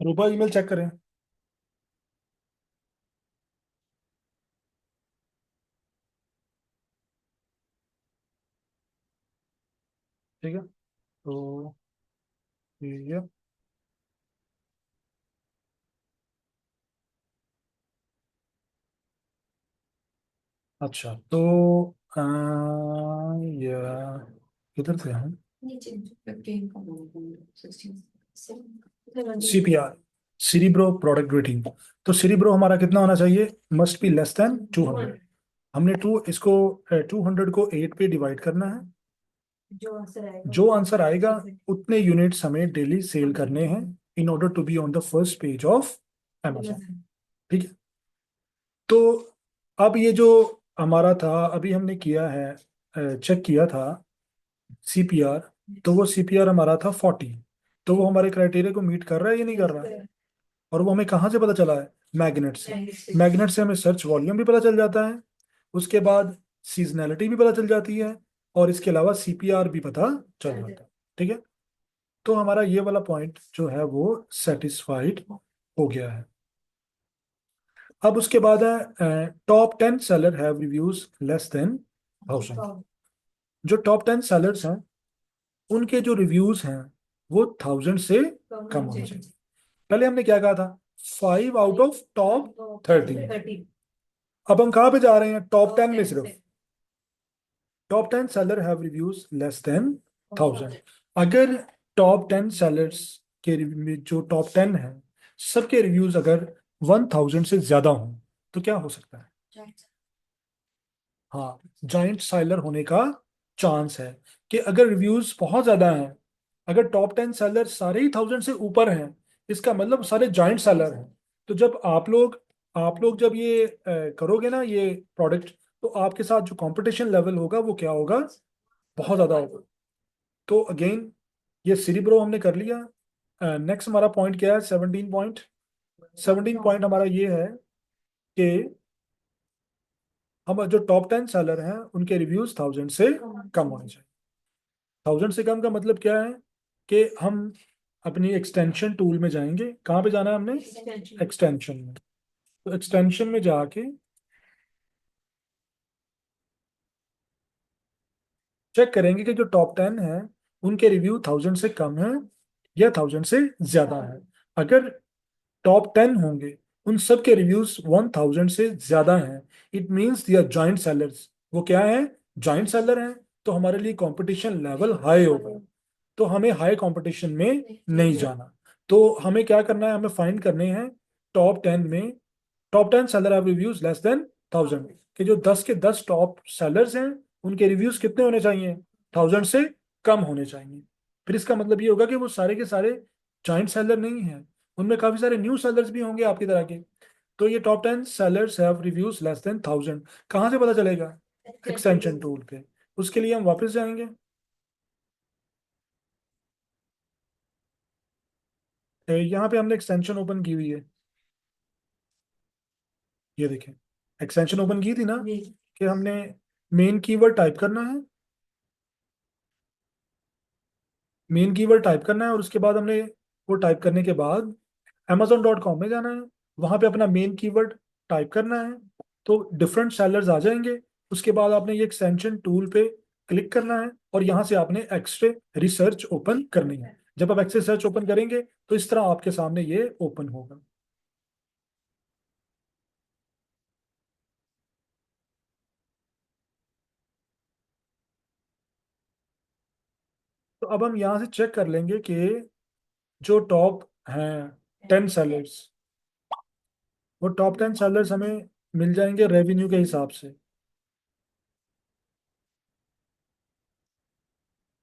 रूपा email check करें। ठीक है, तो ये अच्छा तो आ, ये किधर थे हम? CPR, cerebro product grating. तो सीरिब्रो हमारा कितना होना चाहिए? Must be less than 200। हमने टू इसको 200 को 8 पे डिवाइड करना है। जो आंसर आएगा उतने यूनिट्स हमें डेली सेल करने हैं in order to be on the first page of Amazon। ठीक है, तो अब ये जो हमारा था, अभी हमने किया है, चेक किया था सीपीआर। तो वो सीपीआर हमारा था 40। तो वो हमारे क्राइटेरिया को मीट कर रहा है या नहीं कर रहा है? और वो हमें कहाँ से पता चला है? मैग्नेट से। मैग्नेट से हमें सर्च वॉल्यूम भी पता चल जाता है, उसके बाद सीजनैलिटी भी पता चल जाती है, और इसके अलावा सीपीआर भी पता चल जाता है। ठीक है, तो हमारा ये वाला पॉइंट जो है वो सेटिस्फाइड हो गया है। अब उसके बाद है top 10 seller have reviews less than 1000। जो टॉप 10 सेलर्स हैं उनके जो रिव्यूज हैं वो 1000 से कम होने चाहिए। पहले हमने क्या कहा था? 5 आउट ऑफ टॉप 30। अब हम कहाँ पे जा रहे हैं? टॉप 10 में सिर्फ। Top 10 seller have reviews less than 1000। अगर टॉप 10 सेलर्स के जो टॉप 10 है सबके रिव्यूज अगर 1000 से ज्यादा हों तो क्या हो सकता है? हाँ, जाइंट सेलर होने का चांस है। कि अगर रिव्यूज बहुत ज्यादा हैं, अगर टॉप 10 सेलर सारे ही 1000 से ऊपर हैं, इसका मतलब सारे जाइंट सेलर हैं। तो जब आप लोग जब ये करोगे ना ये प्रोडक्ट, तो आपके साथ जो कंपटीशन लेवल होगा वो क्या होगा? बहुत ज्यादा होगा। तो अगेन ये सिरिब्रो हमने कर लिया। नेक्स्ट हमारा पॉइंट क्या है? 17 पॉइंट। 17 पॉइंट हमारा ये है कि हम जो टॉप 10 सेलर हैं उनके रिव्यूज 1000 से कम होने चाहिए। 1000 से कम का मतलब क्या है? कि हम अपनी एक्सटेंशन टूल में जाएंगे। कहाँ पे जाना है हमने? एक्सटेंशन में। तो एक्सटेंशन में जाके चेक करेंगे कि जो टॉप 10 है उनके रिव्यू 1000 से कम है या 1000 से ज्यादा है। अगर टॉप 10 होंगे, उन सब के रिव्यूज 1000 से ज्यादा हैं, it means they are joint sellers. वो क्या है? जॉइंट सेलर हैं। तो हमारे लिए कंपटीशन लेवल हाई होगा। तो हमें हाई कंपटीशन में नहीं जाना। तो हमें क्या करना है? हमें फाइंड करने हैं टॉप 10 में, top 10 seller have reviews less than 1000। कि जो 10 के 10 टॉप सेलर्स हैं उनके रिव्यूज कितने होने चाहिए? 1000 से कम होने चाहिए। फिर इसका मतलब ये होगा कि वो सारे के सारे जॉइंट सेलर नहीं हैं, उनमें काफी सारे न्यू सेलर्स भी होंगे आपकी तरह के। तो ये top 10 sellers have reviews less than 1000 कहाँ से पता चलेगा? एक्सटेंशन टूल पे। उसके लिए हम वापस जाएंगे। यहाँ पे हमने एक्सटेंशन ओपन की हुई है, ये देखें। एक्सटेंशन ओपन की थी ना, कि हमने मेन कीवर्ड टाइप करना है। मेन कीवर्ड टाइप करना है और उसके बाद हमने वो टाइप करने के बाद amazon.com में जाना है। वहां पे अपना मेन कीवर्ड टाइप करना है, तो डिफरेंट सेलर्स आ जाएंगे। उसके बाद आपने ये एक्सटेंशन टूल पे क्लिक करना है और यहाँ से आपने एक्सरे रिसर्च ओपन करनी है। जब आप एक्सरे सर्च ओपन करेंगे तो इस तरह आपके सामने ये ओपन होगा। तो अब हम यहाँ से चेक कर लेंगे कि जो टॉप हैं 10 सेलर्स, वो टॉप 10 सेलर्स हमें मिल जाएंगे रेवेन्यू के हिसाब से।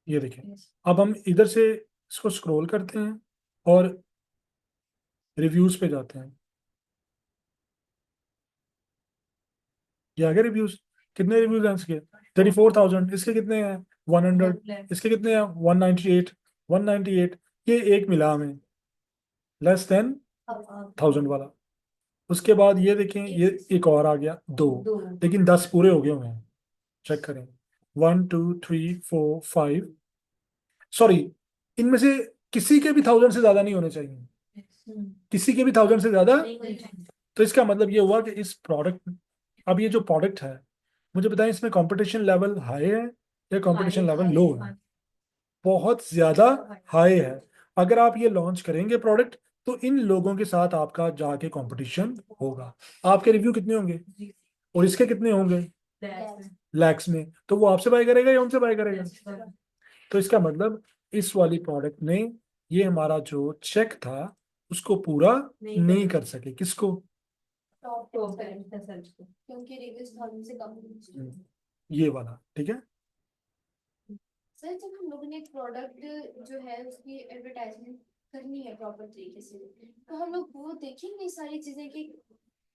ये देखिए, अब हम इधर से इसको स्क्रॉल करते हैं और रिव्यूज पे जाते हैं। ये आगे रिव्यूज, कितने रिव्यूज हैं इसके? 34,000। इसके कितने हैं? 100। इसके कितने हैं? 198। 198। ये एक मिला हमें लेस देन 1000 वाला। उसके बाद ये देखें, ये एक और आ गया, दो। लेकिन 10 पूरे हो गए हुए हैं। चेक करें, 1 2 3 4 5। सॉरी, इनमें से किसी के भी 1000 से ज्यादा नहीं होने चाहिए। किसी के भी 1000 से ज्यादा। तो इसका मतलब ये हुआ कि इस प्रोडक्ट, अब ये जो प्रोडक्ट है, मुझे बताएं इसमें कंपटीशन लेवल हाई है या कंपटीशन लेवल लो है? बहुत ज्यादा हाई है। अगर आप ये लॉन्च करेंगे प्रोडक्ट, तो इन लोगों के साथ आपका जाके कंपटीशन होगा। आपके रिव्यू कितने होंगे और इसके कितने होंगे? लैक्स में। तो वो आपसे बाय करेगा या उनसे बाय करेगा? तो इसका मतलब इस वाली प्रोडक्ट ने, ये हमारा जो चेक था उसको पूरा नहीं कर सके। किसको? क्योंकि रिव्यूज 1000 से कम ये वाला, ठीक है। सर, जब हम लोगों ने एक प्रोडक्ट जो है उसकी एडवर्टाइजमेंट करनी है प्रॉपर तरीके से, तो हम लोग वो देखेंगे सारी चीजें कि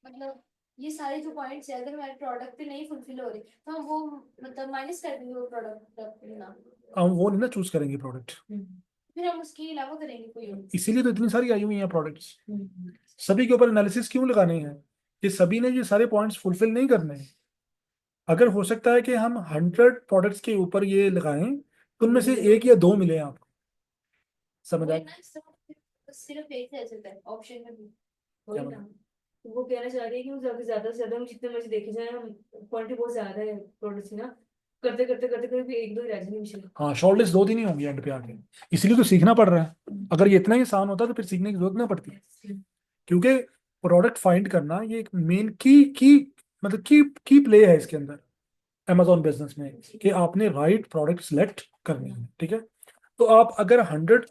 मतलब ये सारे जो पॉइंट्स है, अगर हमारे प्रोडक्ट पे नहीं फुलफिल हो रहे तो हम वो मतलब माइनस कर देंगे वो प्रोडक्ट ना। हम वो नहीं ना चूज करेंगे प्रोडक्ट, फिर हम उसके अलावा करेंगे कोई और। इसीलिए तो इतनी सारी आई हुई हैं प्रोडक्ट्स। सभी के ऊपर एनालिसिस क्यों लगाने हैं? कि सभी ने ये सारे पॉइंट्स फुलफिल नहीं करने हैं। अगर हो सकता है कि हम 100 प्रोडक्ट्स के ऊपर ये लगाएं, तो उनमें से एक या दो मिले आपको। समझ वही आए? ना, सिर्फ एक रह जाता है ऑप्शन में भी। क्या वही ना। मतलब? तो वो कहना चाह रही है कि वो ज्यादा से ज्यादा हम जितने मर्जी देखे जाए, हम क्वांटिटी बहुत ज्यादा है प्रोडक्ट्स की ना, करते करते करते करते भी एक दो ही रह जाएंगे मिशन। हाँ, शॉर्ट लिस्ट 2 दिन ही होंगी एंड पे आके। इसलिए तो सीखना पड़ रहा है। अगर ये इतना ही आसान होता तो फिर सीखने की जरूरत ना पड़ती। क्योंकि प्रोडक्ट फाइंड करना ये एक मेन की मतलब की प्ले है इसके अंदर, अमेजोन बिजनेस में, कि आपने राइट प्रोडक्ट सिलेक्ट करनी है। ठीक है। तो आप अगर 100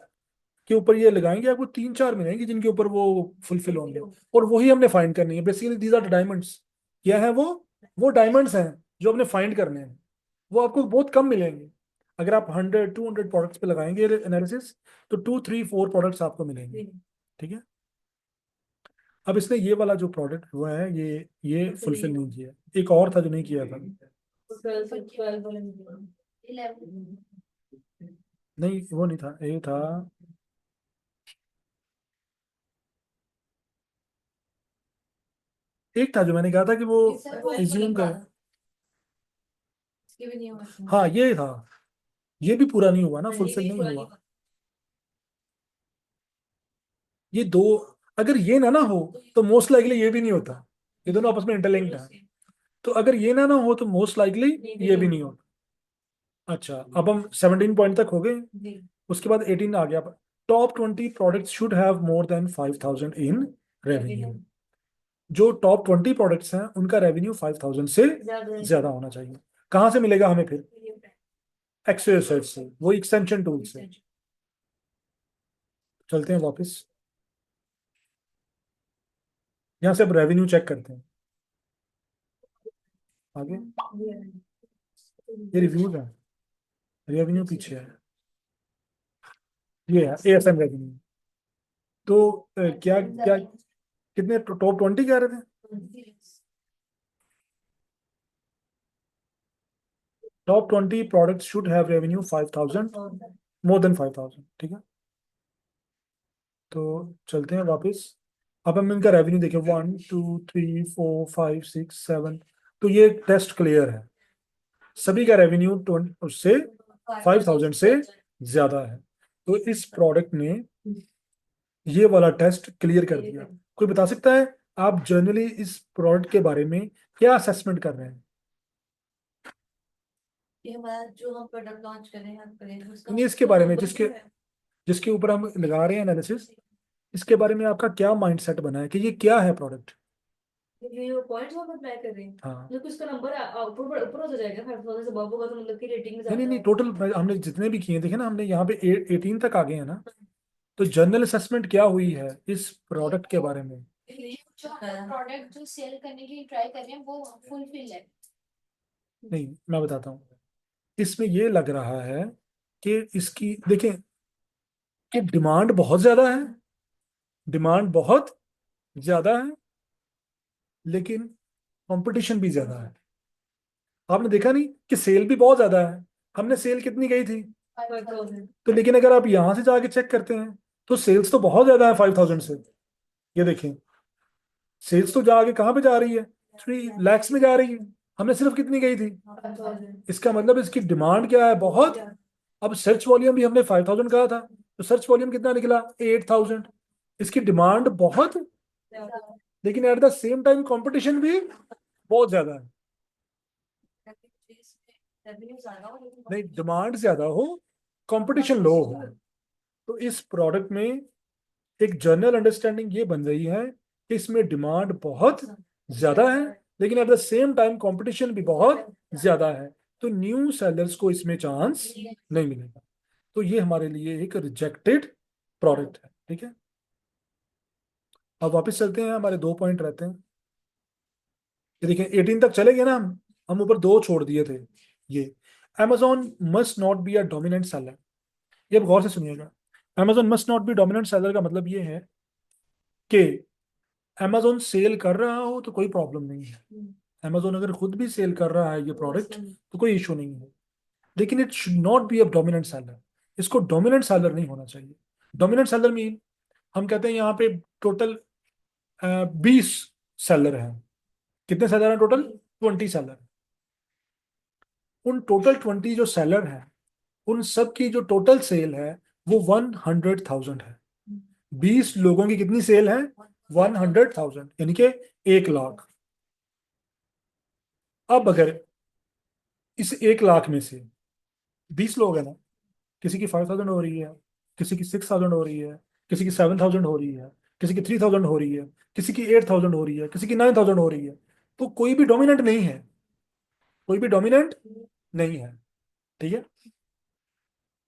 के ऊपर ये लगाएंगे, आपको 3-4 मिलेंगे जिनके ऊपर वो फुलफिल होंगे, और वही हमने फाइंड करनी है। Basically these are diamonds. क्या है वो डायमंड्स हैं जो हमने फाइंड करने हैं। वो आपको बहुत कम मिलेंगे। अगर आप 100-200 प्रोडक्ट्स पे लगाएंगे एनालिसिस, तो 2-3-4 प्रोडक्ट्स आपको मिलेंगे। ठीक है। अब इसने ये वाला जो प्रोडक्ट हुआ है, ये फुलफिल नहीं किया। एक और था जो नहीं किया था। 11। नहीं, वो नहीं था, ये था, एक था जो मैंने कहा था कि वो एज्यूम कर। इसके भी नहीं हुआ। हाँ, ये था। ये भी पूरा नहीं हुआ ना, फुलफिल नहीं हुआ। ये दो, अगर ये ना हो तो मोस्ट लाइकली ये भी नहीं होता। ये दोनों आपस में इंटरलिंक्ड है। तो अगर ये ना हो तो मोस्ट लाइकली ये भी नहीं होता। अच्छा, अब हम 17 पॉइंट तक हो गए। उसके बाद 18 आ गया। Top 20 products should have more than 5000 in revenue. जो टॉप 20 प्रोडक्ट्स हैं उनका रेवेन्यू 5000 से ज्यादा होना चाहिए। कहाँ से मिलेगा हमें फिर? एक्सेल से, वो एक्सटेंशन टूल से। चलते हैं वापस, यहाँ से अब रेवेन्यू चेक करते हैं। आगे ये रिव्यूज है, रेवेन्यू पीछे है। ये है एएसएम रेवेन्यू। तो क्या क्या कितने टॉप 20 कह रहे थे? Top 20 products should have revenue 5000, more than 5000। ठीक है। तो चलते हैं वापस। अब हम इनका रेवेन्यू देखें, 1 2 3 4 5 6 7। तो ये टेस्ट क्लियर है, सभी का रेवेन्यू उससे 5000 से ज्यादा है। तो इस प्रोडक्ट ने ये वाला टेस्ट क्लियर कर दिया। कोई बता सकता है आप जनरली इस प्रोडक्ट के बारे में क्या असेसमेंट कर रहे हैं? ये हमारा जो हम प्रोडक्ट लॉन्च करें उसका नहीं, इसके बारे में जिसके जिसके ऊपर हम लगा रहे हैं एनालिसिस, इसके बारे में आपका क्या माइंडसेट बना है कि ये क्या है प्रोडक्ट? ये पॉइंट्स हम अप्लाई कर रहे हैं। हाँ। मतलब उसका नंबर ऊपर ऊपर हो जाएगा, 5000 से above होगा तो मतलब की रेटिंग में नहीं नहीं ज्यादा नहीं, होगा। टोटल हमने जितने भी किए, देखे ना, हमने यहाँ पे 18 तक आ गए हैं ना। तो जनरल असेसमेंट क्या हुई है इस प्रोडक्ट के बारे में? जो प्रोडक्ट जो सेल करने की ट्राई कर रहे हैं वो फुलफिल है। नहीं, मैं बताता हूँ। इसमें ये लग रहा है कि इसकी देखें कि डिमांड बहुत ज्यादा है, डिमांड बहुत ज्यादा है, लेकिन कंपटीशन भी ज्यादा है। आपने देखा नहीं कि सेल भी बहुत ज्यादा है? हमने सेल कितनी गई थी? 5000। तो लेकिन अगर आप यहां से जाके चेक करते हैं तो सेल्स तो बहुत ज्यादा है 5000 से। ये देखें, सेल्स तो जाके कहाँ पे जा रही है? 3 lakhs में जा रही है। हमने सिर्फ कितनी गई थी? इसका मतलब इसकी डिमांड क्या है? बहुत। अब सर्च वॉल्यूम भी हमने 5000 कहा था, तो सर्च वॉल्यूम कितना निकला? 8000। इसकी डिमांड बहुत, लेकिन at the same time competition भी बहुत ज्यादा है। नहीं, डिमांड ज्यादा हो, कंपटीशन लो हो, तो इस प्रोडक्ट में एक जनरल अंडरस्टैंडिंग ये बन रही है कि इसमें डिमांड बहुत ज्यादा है, लेकिन at the same time competition भी बहुत ज्यादा है, तो न्यू सेलर्स को इसमें चांस नहीं मिलेगा। तो ये हमारे लिए एक रिजेक्टेड प्रोडक्ट है। ठीक है, अब वापस चलते हैं, हमारे 2 पॉइंट रहते हैं। ये देखिए 18 तक चले गए ना हम ऊपर 2 छोड़ दिए थे। ये Amazon must not be a dominant seller. ये अब गौर से सुनिएगा, Amazon must not be dominant seller का मतलब ये है कि Amazon सेल कर रहा हो तो कोई प्रॉब्लम नहीं है। Amazon अगर खुद भी सेल कर रहा है ये प्रोडक्ट तो कोई इशू नहीं है, लेकिन it should not be a dominant seller. इसको डोमिनेंट सेलर नहीं होना चाहिए। डोमिनेंट सेलर मीन, हम कहते हैं यहाँ पे टोटल 20 सेलर हैं। कितने सेलर हैं टोटल? 20 सेलर। उन टोटल 20 जो सेलर हैं, उन सब की जो टोटल सेल है वो 100,000 है। 20 लोगों की कितनी सेल है? 100,000, यानी कि 1 लाख। अब अगर इस 1 लाख में से 20 लोग हैं ना, किसी की 5,000 हो रही है, किसी की 6,000 हो रही है, किसी की 7,000 हो रही है, किसी की 3,000 हो रही है, किसी की 8,000 हो रही है, किसी की 9,000 हो रही है, तो कोई भी डोमिनेंट नहीं है, कोई भी डोमिनेंट नहीं है। ठीक है,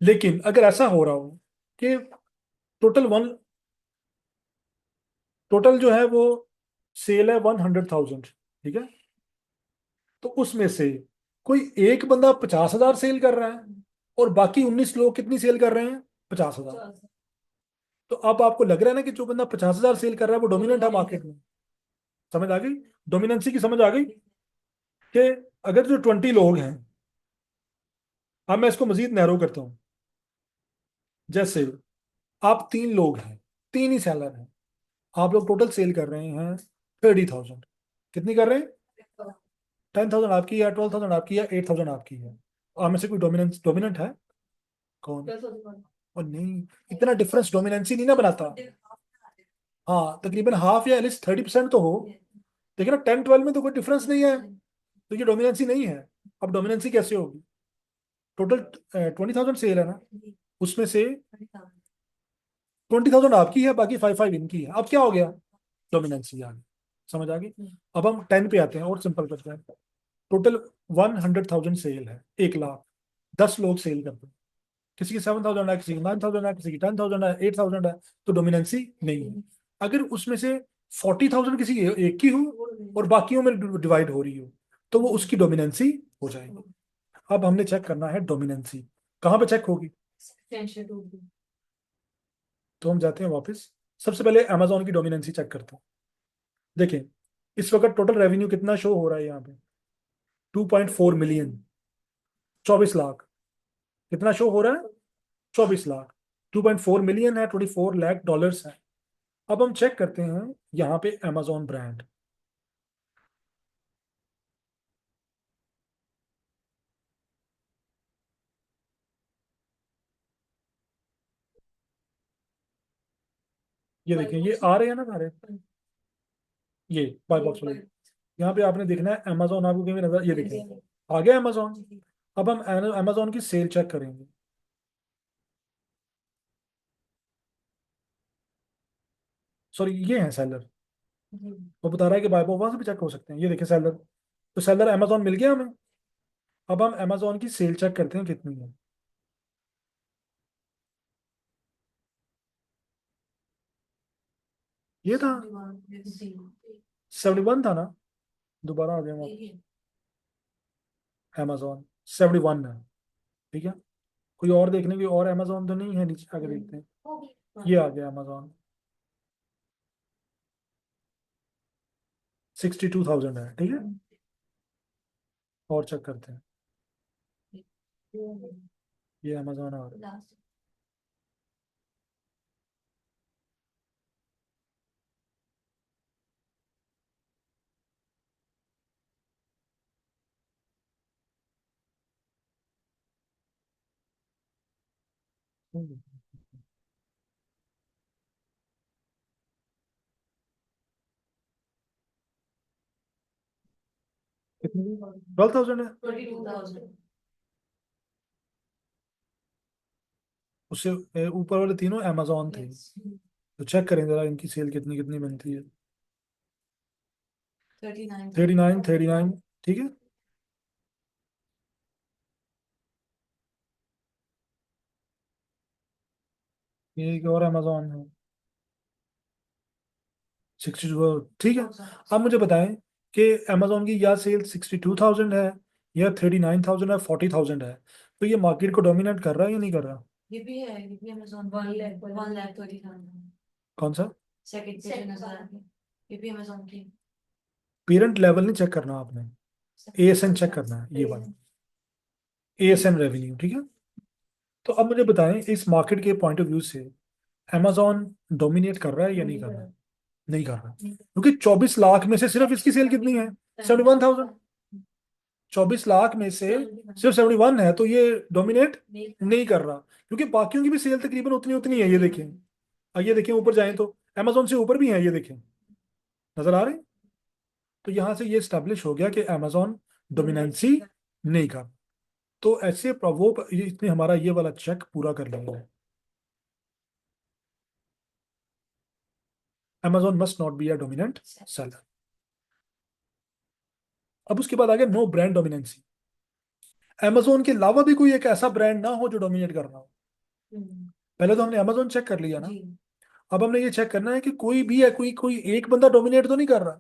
लेकिन अगर ऐसा हो रहा हो कि टोटल वन टोटल जो है वो सेल है 100,000, ठीक है, तो उसमें से कोई एक बंदा 50,000 सेल कर रहा है और बाकी 19 लोग कितनी सेल कर रहे हैं? 50,000। तो अब आपको लग रहा है ना कि जो बंदा 50,000 सेल कर रहा है वो डोमिनेंट है मार्केट में। समझ आ गई? डोमिनेंसी की समझ आ गई कि अगर जो 20 लोग हैं, अब मैं इसको मजीद नैरो करता हूं। जैसे आप 3 लोग हैं, 3 ही सेलर हैं, आप लोग टोटल सेल कर रहे हैं 30,000। कितनी कर रहे हैं? 10,000 आपकी है, 12,000 आपकी है, 8,000 आपकी है। आप में से कोई डोमिनेंट है? कौन? और नहीं, इतना डिफरेंस डोमिनेंसी नहीं ना बनाता। हाँ, तकरीबन हाफ या एटलीस्ट 30% तो हो। देखिए ना, 10-12 में तो कोई डिफरेंस नहीं है, तो ये डोमिनेंसी नहीं है। अब डोमिनेंसी कैसे होगी? टोटल 20,000 सेल है ना, उसमें से 20,000 आपकी है, बाकी 5 5 इनकी है। अब क्या हो गया? डोमिनेंसी आ गई। समझ आ गई? अब हम 10 पे आते हैं और सिंपल करते हैं। टोटल 100,000 सेल है, 1 लाख। 10 लोग सेल करते हैं, किसी की 7,000 है, किसी की 9,000 है, किसी की 10,000 है, 8,000 है, तो डोमिनेंसी नहीं है। अगर उसमें से 40,000 किसी एक की हो और बाकियों में डिवाइड हो रही हो, तो वो उसकी डोमिनेंसी हो जाएगी। अब हमने चेक करना है डोमिनेंसी कहाँ पे चेक होगी। तो हम जाते हैं वापस, सबसे पहले अमेजोन की डोमिनेंसी चेक करते हैं। देखें, इस वक्त टोटल रेवेन्यू कितना शो हो रहा है यहाँ पे? 2.4 मिलियन, 24 लाख। कितना शो हो रहा है? 24 लाख। 2.4 मिलियन है, 24 लाख डॉलर्स है। अब हम चेक करते हैं यहाँ पे अमेजोन ब्रांड। ये देखिए, ये आ रहे हैं ना सारे, ये बाय बॉक्स वाले। यहाँ पे आपने देखना है अमेजोन, आपको कहीं भी नजर, ये देखिए आ गया अमेजोन। अब हम अमेजोन की सेल चेक करेंगे। सॉरी, ये है सेलर। वो बता रहा है कि बाय बॉक्स वहां से भी चेक हो सकते हैं। ये देखिए सेलर, तो सेलर अमेजोन मिल गया हमें। अब हम अमेजोन की सेल चेक करते हैं कितनी है। ये था 71 था ना, दोबारा आ गया अमेजोन 71 है। ठीक है, कोई और देखने की और अमेजोन तो नहीं है? नीचे आगे देखते हैं, ये आ गया अमेजोन 62,000 है। ठीक है, और चेक करते हैं। ये अमेजोन आ रहा है। कितनी 12,000 है? 22,000। उससे ऊपर वाले तीनों अमेजोन थे। तो चेक करें जरा इनकी सेल कितनी कितनी बनती है। 39 39, ठीक है। ये एक और अमेजोन है 62, ठीक है। अब मुझे बताएं कि अमेजोन की या सेल 62,000 है, या 39,000 है, 40,000 है, तो ये मार्केट को डोमिनेट कर रहा है या नहीं कर रहा? ये भी है, ये भी अमेज़न 1,30,000। कौन सा? सेकंड पे जो नजर आ रही है, ये भी अमेज़न की। पेरेंट लेवल नहीं चेक करना आपने, एएसएन चेक करना है, ये वाला एएसएन रेवेन्यू, ठीक है। तो अब मुझे बताएं इस मार्केट के पॉइंट ऑफ व्यू से अमेजोन डोमिनेट कर रहा है या नहीं कर रहा है? नहीं कर रहा, क्योंकि 24 लाख में से सिर्फ इसकी सेल कितनी है? 71,000। 24 लाख में से सिर्फ 71 है, तो ये डोमिनेट नहीं कर रहा, क्योंकि बाकियों की भी सेल तकरीबन उतनी उतनी है। ये देखें, ये देखें ऊपर जाएं तो अमेजोन से ऊपर भी है, ये देखें, नजर आ रहे हैं? तो यहां से ये स्टैब्लिश हो गया कि अमेजोन डोमिनेंसी नहीं कर। तो ऐसे वो इसने हमारा ये वाला चेक पूरा कर लिया है। Amazon must not be a dominant seller. अब उसके बाद आ गया नो ब्रांड डोमिनेंसी। अमेजोन के अलावा भी कोई एक ऐसा ब्रांड ना हो जो डोमिनेट कर रहा हो। पहले तो हमने अमेजोन चेक कर लिया ना, जी। अब हमने ये चेक करना है कि कोई भी है, कोई कोई एक बंदा डोमिनेट तो नहीं कर रहा।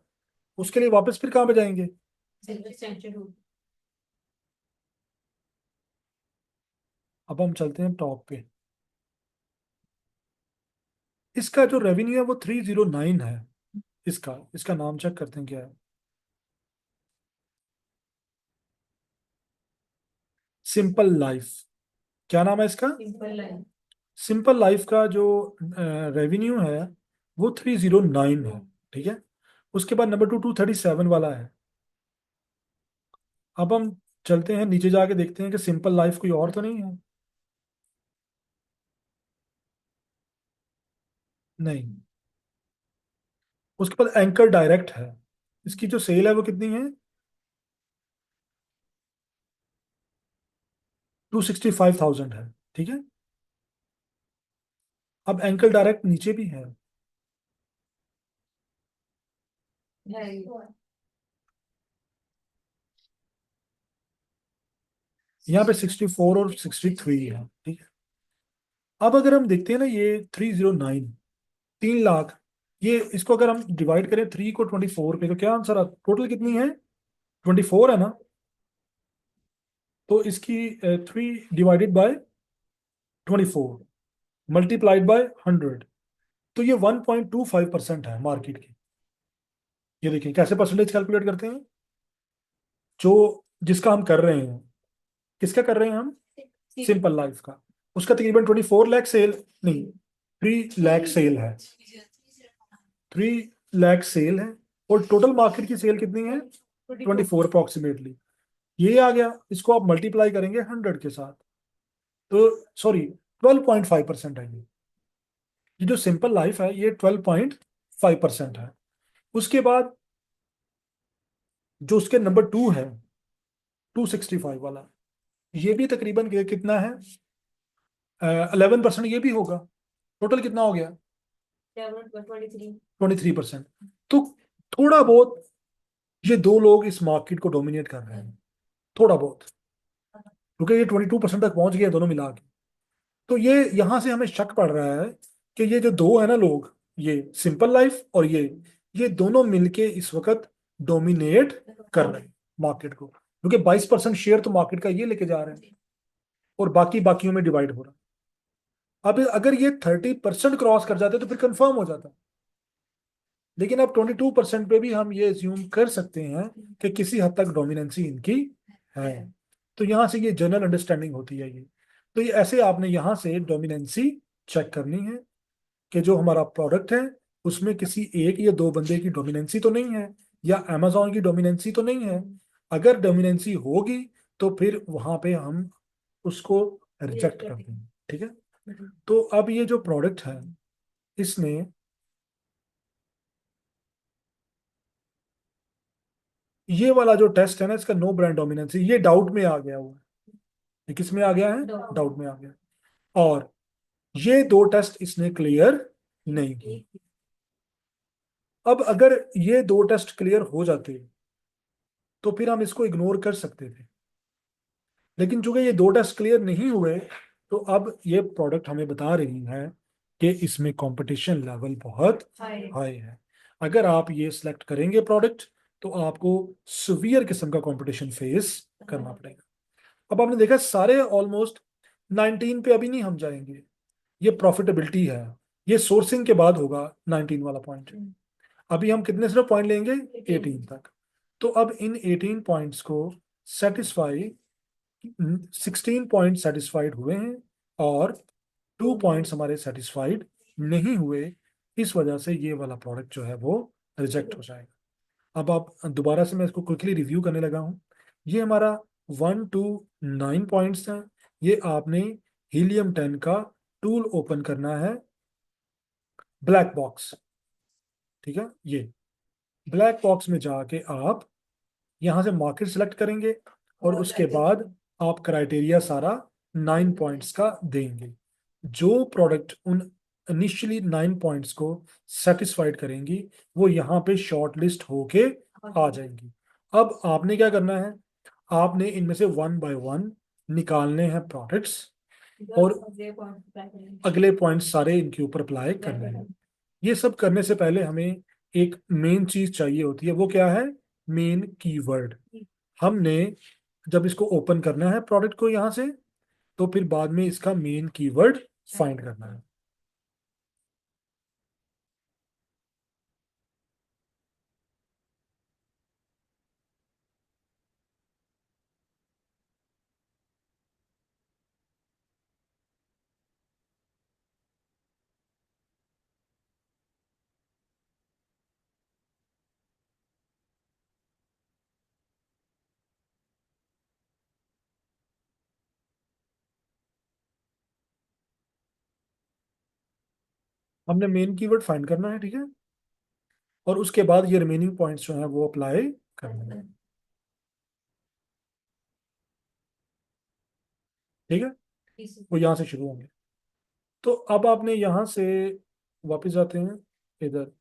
उसके लिए वापस फिर कहां पे जाएंगे? अब हम चलते हैं टॉप पे। इसका जो रेवेन्यू है वो 309 है। इसका इसका नाम चेक करते हैं क्या है। सिंपल लाइफ, क्या नाम है इसका? Simple line. सिंपल लाइफ का जो रेवेन्यू है वो 309 है, ठीक है। उसके बाद नंबर 237 वाला है। अब हम चलते हैं नीचे जाके देखते हैं कि सिंपल लाइफ कोई और तो नहीं है। नहीं। उसके बाद एंकर डायरेक्ट है। इसकी जो सेल है वो कितनी है? 265,000 है, ठीक है। अब एंकर डायरेक्ट नीचे भी है। यहाँ पे 64 और 63 है, ठीक है। अब अगर हम देखते हैं ना ये 309, 3 लाख, ये इसको अगर हम डिवाइड करें 3 को 24 पे, तो क्या आंसर टोटल कितनी है? 24 है ना। तो इसकी 3 डिवाइडेड बाय 24 मल्टीप्लाइड बाय 100, तो ये 1.25% है मार्केट की। ये देखिए कैसे परसेंटेज कैलकुलेट करते हैं, जो जिसका हम कर रहे हैं। किसका कर रहे हैं हम? सिंपल लाइफ का। उसका तकरीबन 24 लाख सेल, नहीं, 3 लाख सेल है। 3 लाख सेल है, और टोटल मार्केट की सेल कितनी है? 24 अप्रोक्सीमेटली। ये आ गया, इसको आप मल्टीप्लाई करेंगे 100 के साथ, तो सॉरी 12.5% है ये जो सिंपल लाइफ है ये 12.5% है। उसके बाद जो उसके नंबर 2 है 265 वाला, ये भी तकरीबन कितना है? 11% ये भी होगा। टोटल कितना हो गया? 23%। तो थोड़ा बहुत ये दो लोग इस मार्केट को डोमिनेट कर रहे हैं, थोड़ा बहुत, क्योंकि ये 22% तक पहुंच गया दोनों मिला के। तो ये यहां से हमें शक पड़ रहा है कि ये जो दो है ना लोग, ये सिंपल लाइफ और ये दोनों मिलके इस वक्त डोमिनेट कर रहे हैं मार्केट को, क्योंकि 22% शेयर तो मार्केट का ये लेके जा रहे हैं, और बाकी बाकियों में डिवाइड हो रहा है। अब अगर ये 30% क्रॉस कर जाते तो फिर कंफर्म हो जाता, लेकिन अब 22% पे भी हम ये एज्यूम कर सकते हैं कि किसी हद तक डोमिनेंसी इनकी है। तो यहां से ये जनरल अंडरस्टैंडिंग होती है ये। तो ये ऐसे आपने यहां से डोमिनेंसी चेक करनी है कि जो हमारा प्रोडक्ट है उसमें किसी एक या दो बंदे की डोमिनेंसी तो नहीं है, या अमेजोन की डोमिनेंसी तो नहीं है। अगर डोमिनेंसी होगी तो फिर वहां पे हम उसको रिजेक्ट कर देंगे, ठीक है। तो अब ये जो प्रोडक्ट है इसमें ये वाला जो टेस्ट है ना, इसका नो ब्रांड डोमिनेंसी, ये डाउट में आ गया हुआ है। ये किस में आ गया है? Doubt. डाउट में आ गया। और ये दो टेस्ट इसने क्लियर नहीं किए। अब अगर ये दो टेस्ट क्लियर हो जाते तो फिर हम इसको इग्नोर कर सकते थे, लेकिन चूंकि ये दो टेस्ट क्लियर नहीं हुए, तो अब ये प्रोडक्ट हमें बता रही है कि इसमें कंपटीशन लेवल बहुत हाई हाई है। अगर आप ये सिलेक्ट करेंगे प्रोडक्ट, तो आपको सुवियर किस्म का कंपटीशन फेस करना पड़ेगा। अब आपने देखा सारे ऑलमोस्ट 19 पे अभी नहीं हम जाएंगे, ये प्रॉफिटेबिलिटी है, ये सोर्सिंग के बाद होगा 19 वाला पॉइंट। अभी हम कितने सिर्फ पॉइंट लेंगे? 18 तक। तो अब इन 18 पॉइंट्स को सेटिस्फाई, 16 पॉइंट सेटिस्फाइड हुए हैं और 2 पॉइंट्स हमारे सेटिस्फाइड नहीं हुए। इस वजह से ये वाला प्रोडक्ट जो है वो रिजेक्ट हो जाएगा। अब आप दोबारा से, मैं इसको क्विकली रिव्यू करने लगा हूँ। ये हमारा 1 to 9 पॉइंट्स हैं। ये आपने हीलियम 10 का टूल ओपन करना है, ब्लैक बॉक्स, ठीक है। ये ब्लैक बॉक्स में जाके आप यहाँ से मार्केट सेलेक्ट करेंगे और उसके बाद आप क्राइटेरिया सारा 9 पॉइंट्स का देंगे। जो प्रोडक्ट उन इनिशियली 9 पॉइंट्स को सेटिस्फाइड करेंगी, वो यहाँ पे शॉर्ट लिस्ट होके आ जाएंगी। अब आपने क्या करना है, आपने इनमें से 1 by 1 निकालने हैं प्रोडक्ट्स और अगले पॉइंट सारे इनके ऊपर अप्लाई करने हैं। ये सब करने से पहले हमें एक मेन चीज चाहिए होती है, वो क्या है? Main keyword. हमने जब इसको ओपन करना है प्रोडक्ट को यहाँ से, तो फिर बाद में इसका मेन कीवर्ड फाइंड करना है। हमने मेन कीवर्ड फाइंड करना है, ठीक है, और उसके बाद ये रिमेनिंग पॉइंट्स जो है वो अप्लाई करने हैं, ठीक है। वो यहाँ से शुरू होंगे। तो अब आपने यहाँ से वापस जाते हैं इधर,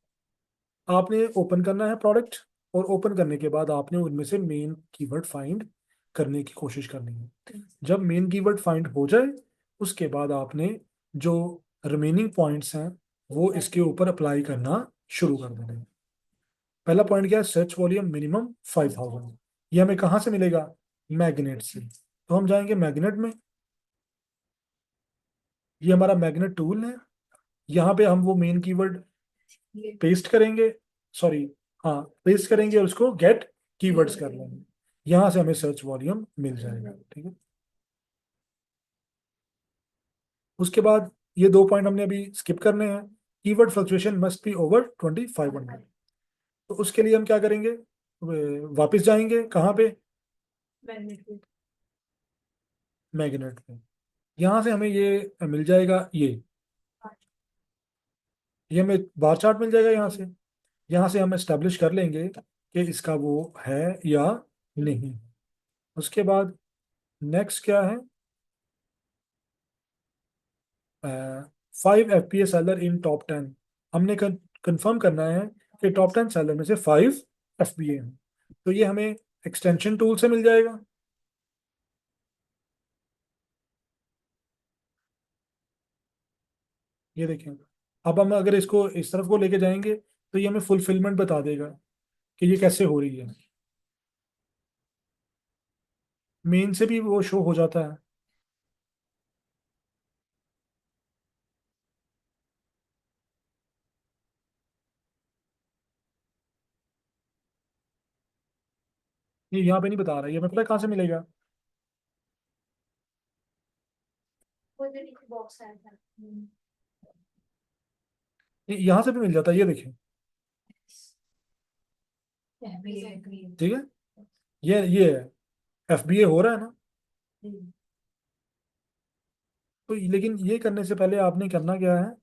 आपने ओपन करना है प्रोडक्ट, और ओपन करने के बाद आपने उनमें से मेन कीवर्ड फाइंड करने की कोशिश करनी है। जब मेन कीवर्ड फाइंड हो जाए, उसके बाद आपने जो रिमेनिंग पॉइंट्स हैं वो इसके ऊपर अप्लाई करना शुरू कर देना है। पहला पॉइंट क्या है? Search volume minimum 5000। ये हमें कहाँ से मिलेगा? मैग्नेट से। तो हम जाएंगे मैग्नेट में, ये हमारा मैग्नेट टूल है। यहाँ पे हम वो मेन कीवर्ड पेस्ट करेंगे, सॉरी, हाँ, पेस्ट करेंगे और उसको गेट कीवर्ड्स कर लेंगे। यहाँ से हमें सर्च वॉल्यूम मिल जाएगा, ठीक है। उसके बाद ये 2 पॉइंट हमने अभी स्किप करने हैं। Keyword fluctuation must be over 2500। तो उसके लिए हम क्या करेंगे? वापस जाएंगे कहाँ पे? मैग्नेट पे। यहाँ से हमें ये मिल जाएगा, ये हमें बार चार्ट मिल जाएगा यहाँ से। यहाँ से हम एस्टेब्लिश कर लेंगे कि इसका वो है या नहीं। उसके बाद नेक्स्ट क्या है? 5 FPS सेलर इन टॉप 10। हमने कंफर्म करना है कि टॉप 10 सेलर में से 5 FBA हैं। तो ये हमें एक्सटेंशन टूल से मिल जाएगा। ये देखें, अब हम अगर इसको इस तरफ को लेके जाएंगे, तो ये हमें फुलफिलमेंट बता देगा कि ये कैसे हो रही है। मेन से भी वो शो हो जाता है। ये यहाँ पे नहीं बता रहा, ये हमें पता है कहाँ से मिलेगा? वो जो नीचे बॉक्स आया था। ये यहाँ से भी मिल जाता है, ये देखें, ठीक है। ये FBA हो रहा है ना। तो लेकिन ये करने से पहले आपने करना क्या है?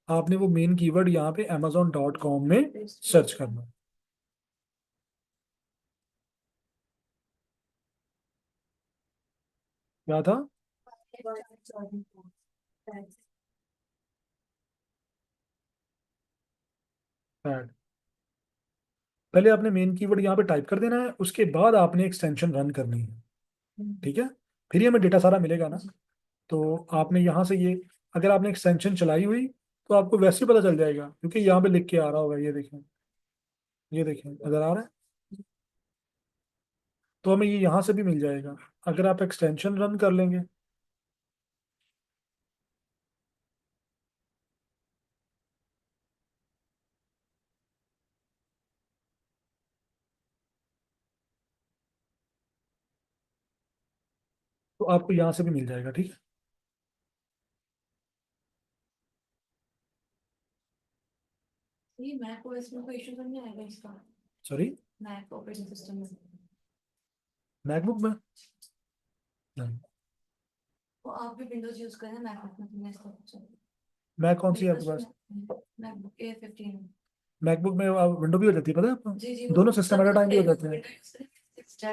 आपने वो मेन कीवर्ड यहाँ पे amazon.com में सर्च करना है। क्या था? ऐड। पहले आपने मेन कीवर्ड यहाँ पे टाइप कर देना है, उसके बाद आपने एक्सटेंशन रन करनी है, ठीक है? फिर ही हमें डेटा सारा मिलेगा ना। तो आपने यहाँ से ये, अगर आपने एक्सटेंशन चलाई हुई तो आपको वैसे ही पता चल जाएगा, क्योंकि यहाँ पे लिख के आ रहा होगा, ये देखें, ये देखें, नजर आ रहा है। तो हमें ये यहाँ से भी मिल जाएगा अगर आप एक्सटेंशन रन कर लेंगे। तो आपको यहाँ से भी मिल जाएगा, ठीक है? ये मैक ओएस में कोई इशू तो नहीं आएगा इसका? सॉरी, मैक ऑपरेटिंग सिस्टम में मैकबुक में नहीं। तो आप भी विंडोज यूज करें मैकबुक में, तो मैं इसका पूछा। मैक कौन सी है आपके पास? MacBook Air 15। मैकबुक में विंडो भी हो जाती है, पता है आपको? जी जी, दोनों सिस्टम एट अ टाइम भी हो जाते हैं।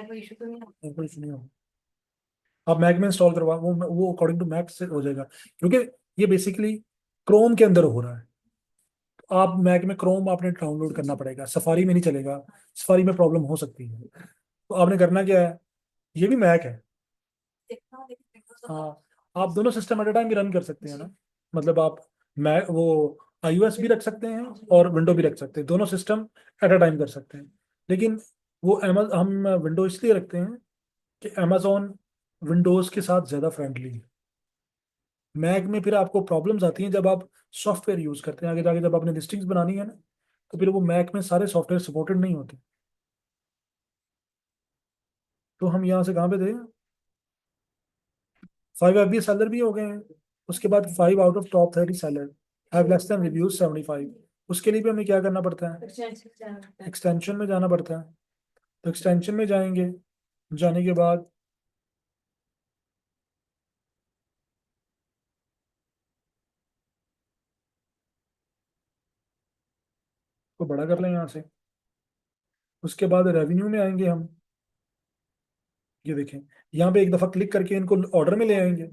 कोई इशू तो नहीं है? कोई issue नहीं होगा। आप मैक में इंस्टॉल करवा, वो अकॉर्डिंग टू मैक से हो जाएगा, क्योंकि ये बेसिकली क्रोम के अंदर हो रहा है। तो आप मैक में क्रोम आपने डाउनलोड करना पड़ेगा, सफारी में नहीं चलेगा, सफारी में प्रॉब्लम हो सकती है। तो आपने करना क्या है, ये भी मैक है। देखना लेकिन Windows का हाँ, आप दोनों सिस्टम एट अ टाइम भी रन कर सकते हैं ना। मतलब आप मैक वो iOS भी रख सकते हैं और विंडो भी रख सकते हैं, दोनों सिस्टम एट अ टाइम कर सकते हैं। लेकिन वो हम विंडो इसलिए रखते हैं कि अमेजोन विंडोज के साथ ज़्यादा फ्रेंडली है। मैक में फिर आपको प्रॉब्लम्स आती हैं जब आप सॉफ्टवेयर यूज़ करते हैं, आगे जाके जब आपने लिस्टिंग्स बनानी है ना, तो फिर वो मैक में सारे सॉफ्टवेयर सपोर्टेड नहीं होते। तो हम यहाँ से कहाँ पे थे? 5 FB सेलर भी हो गए हैं। उसके बाद 5 out of top 30 seller have less than reviews 75। उसके लिए भी हमें क्या करना पड़ता है? एक्सटेंशन में जाना पड़ता है। तो एक्सटेंशन में जाएंगे, जाने के बाद को बड़ा कर लें यहाँ से। उसके बाद रेवेन्यू में आएंगे हम, ये देखें, यहाँ पे एक दफा क्लिक करके इनको ऑर्डर में ले आएंगे।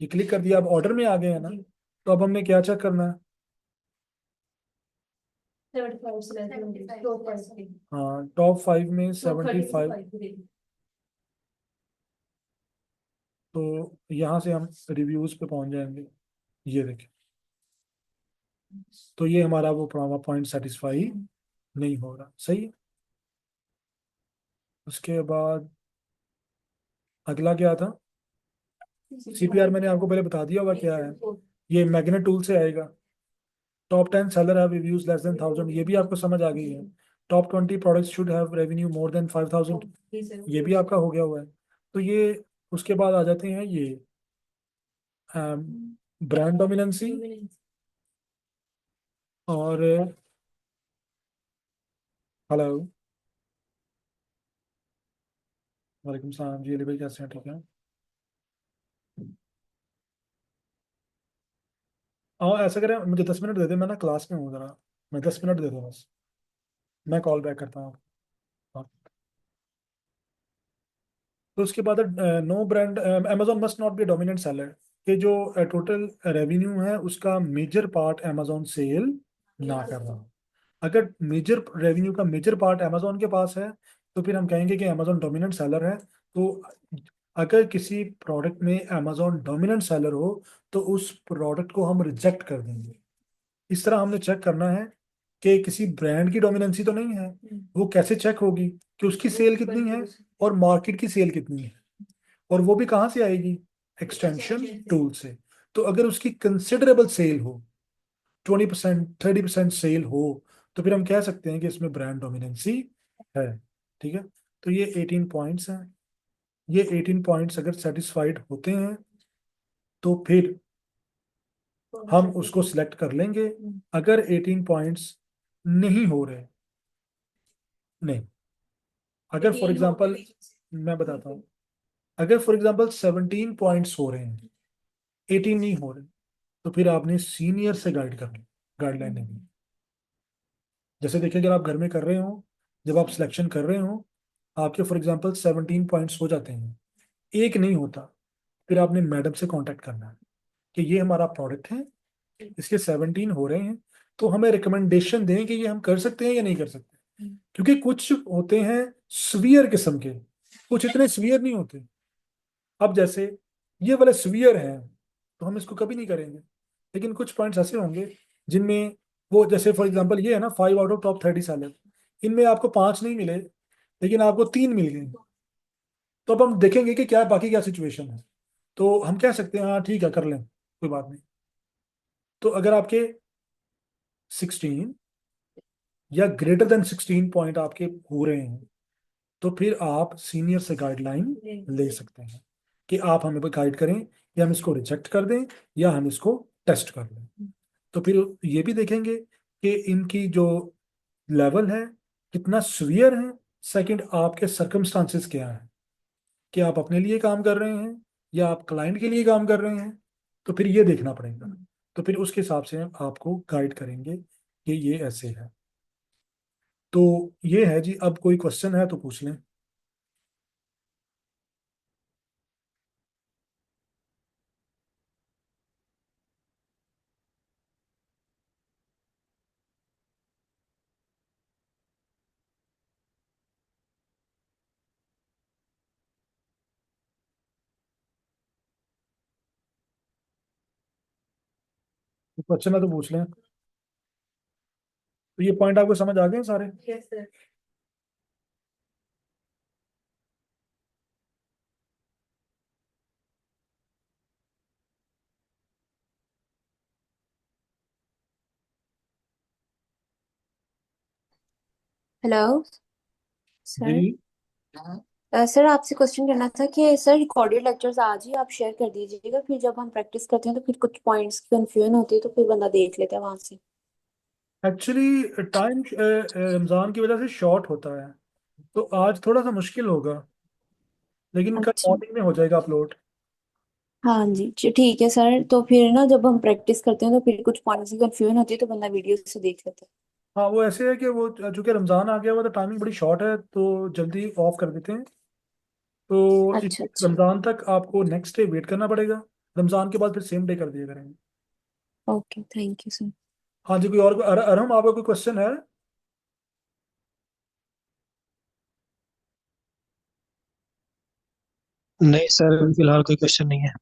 ये क्लिक कर दिया, अब ऑर्डर में आ गए हैं ना। तो अब हमने क्या चेक करना है? 75 से लेस देन टॉप 5 हाँ, टॉप 5 में टॉप 30 75। तो यहाँ से हम रिव्यूज पे पहुंच जाएंगे, ये देखें। तो ये हमारा वो पॉइंट सेटिस्फाई नहीं हो रहा, सही है। उसके बाद अगला क्या था? CPR मैंने आपको पहले बता दिया होगा क्या है। ये मैग्नेट टूल से आएगा। Top 10 seller have reviews less than 1000, ये भी आपको समझ आ गई है। Top 20 products should have revenue more than 5000, ये भी आपका हो गया हुआ है। तो ये, उसके बाद आ जाते हैं ये ब्रांड डोमिनेंसी और हेलो, वालेकुम सलाम जी, अली भाई कैसे हैं? ठीक है। हाँ, ऐसा करें, मुझे 10 मिनट दे दे, मैं ना क्लास में हूँ जरा, मैं 10 मिनट दे दूँ बस, मैं कॉल बैक करता हूँ। हाँ। तो उसके बाद no brand, Amazon must not be dominant seller, कि जो टोटल रेवेन्यू है उसका मेजर पार्ट अमेजोन सेल ना कर रहा हो। अगर मेजर रेवेन्यू का मेजर पार्ट अमेजोन के पास है, तो फिर हम कहेंगे कि अमेजोन डोमिनेंट सेलर है। तो अगर किसी प्रोडक्ट में अमेजोन डोमिनेंट सेलर हो, तो उस प्रोडक्ट को हम रिजेक्ट कर देंगे। इस तरह हमने चेक करना है कि किसी ब्रांड की डोमिनेंसी तो नहीं है। वो कैसे चेक होगी? कि उसकी सेल कितनी है और मार्केट की सेल कितनी है, और वो भी कहाँ से आएगी? एक्सटेंशन टूल से। तो अगर उसकी कंसिडरेबल सेल हो, 20% 30% सेल हो, तो फिर हम कह सकते हैं कि इसमें ब्रांड डोमिनेंसी है, ठीक है। तो ये 18 पॉइंट्स हैं। ये 18 पॉइंट्स अगर सेटिस्फाइड होते हैं, तो फिर हम उसको सिलेक्ट कर लेंगे। अगर 18 पॉइंट्स नहीं हो रहे, नहीं, अगर फॉर एग्जांपल मैं बताता हूँ, अगर फॉर एग्जांपल 17 पॉइंट्स हो रहे हैं, 18 नहीं हो रहे, तो फिर आपने सीनियर से गाइड करना, गाइडलाइन लेनी। जैसे देखिए, अगर आप घर में कर रहे हो, जब आप सिलेक्शन कर रहे हो, आपके फॉर एग्जांपल 17 पॉइंट्स हो जाते हैं, एक नहीं होता, फिर आपने मैडम से कांटेक्ट करना है कि ये हमारा प्रोडक्ट है, इसके 17 हो रहे हैं, तो हमें रिकमेंडेशन दें कि ये हम कर सकते हैं या नहीं कर सकते। क्योंकि कुछ होते हैं स्वीयर किस्म के, कुछ इतने स्वीयर नहीं होते। अब जैसे ये वाले स्वीयर हैं तो हम इसको कभी नहीं करेंगे, लेकिन कुछ पॉइंट्स ऐसे होंगे जिनमें वो, जैसे फॉर एग्जांपल ये है ना 5 आउट ऑफ टॉप 30 सेलर, इनमें आपको 5 नहीं मिले लेकिन आपको 3 मिल गए, तो अब हम देखेंगे कि क्या बाकी क्या सिचुएशन है। तो हम कह सकते हैं हाँ ठीक है कर लें, कोई बात नहीं। तो अगर आपके 16 या ग्रेटर देन 16 पॉइंट आपके हो रहे हैं, तो फिर आप सीनियर से गाइडलाइन ले सकते हैं कि आप हमें गाइड करें, या हम इसको रिजेक्ट कर दें या हम इसको टेस्ट कर लें। तो फिर ये भी देखेंगे कि इनकी जो लेवल है कितना सीवियर है। सेकंड, आपके सर्कमस्टांसेस क्या है, कि आप अपने लिए काम कर रहे हैं या आप क्लाइंट के लिए काम कर रहे हैं, तो फिर ये देखना पड़ेगा। तो फिर उसके हिसाब से हम आपको गाइड करेंगे कि ये ऐसे है। तो ये है जी। अब कोई क्वेश्चन है तो पूछ लें। क्वेश्चन है तो पूछ लें। तो ये पॉइंट आपको समझ आ गए सारे? Yes sir. Hello sir. जी। सर आपसे क्वेश्चन करना था कि सर रिकॉर्डेड लेक्चर्स आज ही आप शेयर कर दीजिएगा, फिर जब हम प्रैक्टिस करते हैं तो फिर कुछ पॉइंट्स की कंफ्यूजन होती है तो फिर बंदा देख लेता है वहां से। एक्चुअली टाइम रमज़ान की वजह से शॉर्ट होता है, तो आज थोड़ा सा मुश्किल होगा, लेकिन कल अच्छा। मॉर्निंग में हो जाएगा अपलोड। हाँ जी ठीक है सर, तो फिर ना जब हम प्रैक्टिस करते हैं तो फिर कुछ पॉइंट्स की कंफ्यूजन होती है तो बंदा वीडियो से देख लेता हाँ वो ऐसे है कि वो चूंकि रमज़ान आ गया हुआ तो टाइमिंग बड़ी शॉर्ट है, तो जल्दी ऑफ कर देते हैं। तो है। इस अच्छा अच्छा। रमज़ान तक आपको नेक्स्ट डे वेट करना पड़ेगा, रमज़ान के बाद फिर सेम डे कर दिया करेंगे। Okay thank you sir. हाँ जी, कोई और अरहम आपका कोई क्वेश्चन है? नहीं सर, अभी फिलहाल कोई क्वेश्चन नहीं है।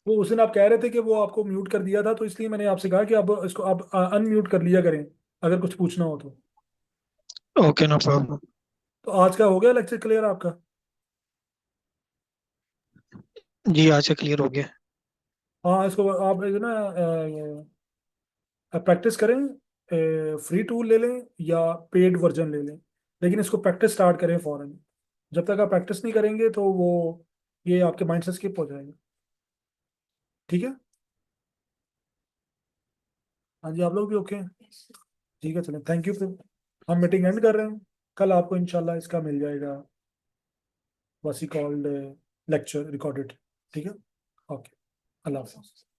वो उस दिन आप कह रहे थे कि वो आपको म्यूट कर दिया था, तो इसलिए मैंने आपसे कहा कि आप इसको आप अनम्यूट कर लिया करें अगर कुछ पूछना हो तो। Okay, no problem. तो आज का हो गया लेक्चर क्लियर आपका? जी, आज से क्लियर हो गया। हाँ, इसको आप जो ना प्रैक्टिस करें, फ्री टूल ले लें या पेड वर्जन ले लें, लेकिन इसको प्रैक्टिस स्टार्ट करें फौरन। जब तक आप प्रैक्टिस नहीं करेंगे तो वो ये आपके माइंड से स्किप हो जाएगा। ठीक है? हाँ जी, आप लोग भी ओके हैं? ठीक है, चलें, थैंक यू फिर। हम मीटिंग एंड कर रहे हैं। कल आपको इंशाल्लाह इसका मिल जाएगा, वसी कॉल्ड लेक्चर रिकॉर्डेड। ठीक है, ओके, अल्लाह हाफ़िज़।